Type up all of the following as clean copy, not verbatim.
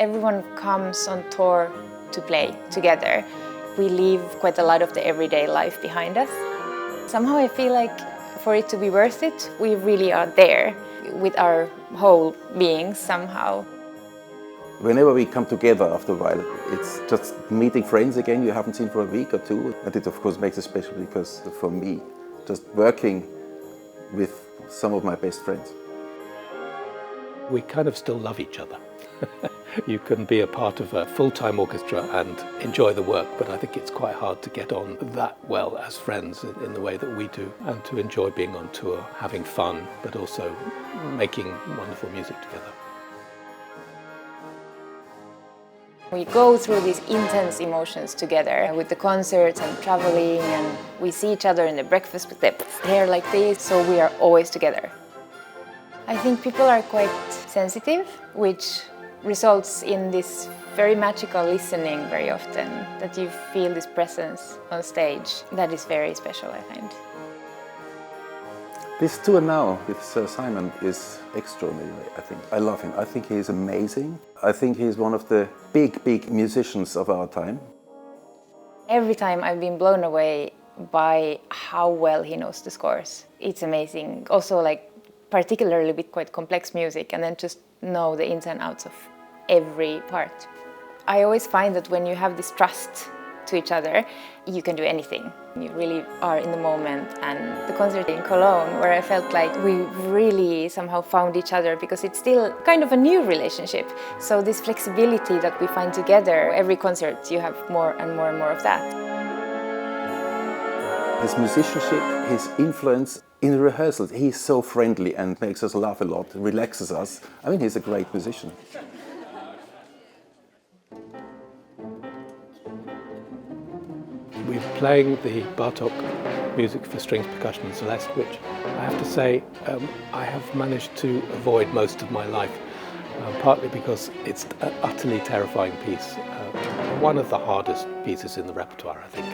everyone comes on tour to play together. We leave quite a lot of the everyday life behind us. Somehow I feel like for it to be worth it, we really are there with our whole beings somehow. Whenever we come together after a while, it's just meeting friends again you haven't seen for a week or two. And it of course makes it special because for me, just working with some of my best friends. We kind of still love each other. You can be a part of a full-time orchestra and enjoy the work, but I think it's quite hard to get on that well as friends in the way that we do, and to enjoy being on tour, having fun, but also making wonderful music together. We go through these intense emotions together with the concerts and traveling, and we see each other in the breakfast with their hair like this, so we are always together. I think people are quite sensitive, which results in this very magical listening very often, that you feel this presence on stage. That is very special, I find. This tour now with Sir Simon is extraordinary, I think. I love him. I think he is amazing. I think he is one of the big musicians of our time. Every time I've been blown away by how well he knows the scores. It's amazing. Also, like, particularly with quite complex music, and then just know the ins and outs of every part. I always find that when you have this trust to each other, you can do anything. You really are in the moment. And the concert in Cologne, where I felt like we really somehow found each other, because it's still kind of a new relationship. So this flexibility that we find together, every concert you have more and more and more of that. His musicianship, his influence in the rehearsals, he's so friendly and makes us laugh a lot, relaxes us. I mean, he's a great musician. We're playing the Bartók music for strings, percussion and celeste, which I have to say I have managed to avoid most of my life, partly because it's an utterly terrifying piece, one of the hardest pieces in the repertoire, I think.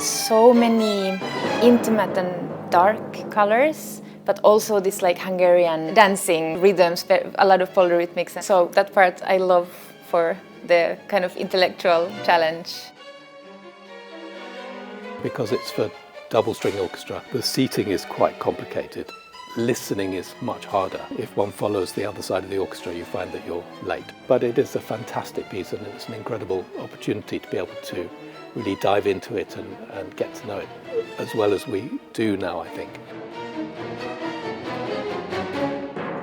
So many intimate and dark colors, but also this like Hungarian dancing rhythms, a lot of polyrhythmics. So that part I love for the kind of intellectual challenge. Because it's for double string orchestra, the seating is quite complicated. Listening is much harder. If one follows the other side of the orchestra, you find that you're late. But it is a fantastic piece, and it's an incredible opportunity to be able to really dive into it and get to know it as well as we do now, I think.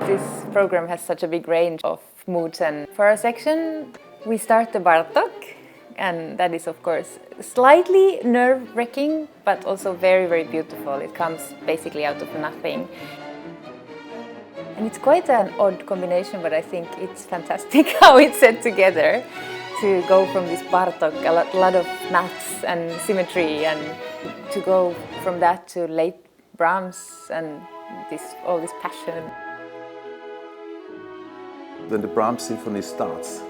This program has such a big range of moods, and for our section we start the Bartók, and that is of course slightly nerve-wracking but also very beautiful. It comes basically out of nothing. And it's quite an odd combination, but I think it's fantastic how it's set together. To go from this Bartók, a lot of maths and symmetry, and to go from that to late Brahms and all this passion. When the Brahms symphony starts,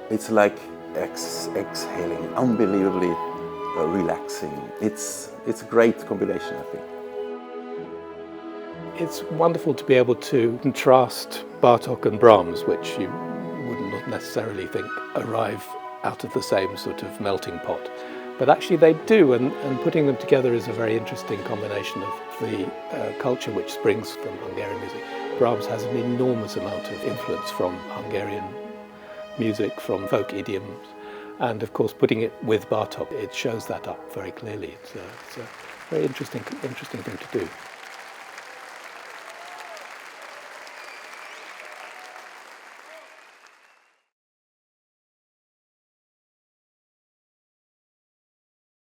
it's like exhaling, unbelievably relaxing. It's a great combination, I think. It's wonderful to be able to contrast Bartók and Brahms, which you wouldn't necessarily think arrive out of the same sort of melting pot. But actually they do, and putting them together is a very interesting combination of the culture which springs from Hungarian music. Brahms has an enormous amount of influence from Hungarian music, from folk idioms, and of course putting it with Bartók, it shows that up very clearly. It's a very interesting thing to do.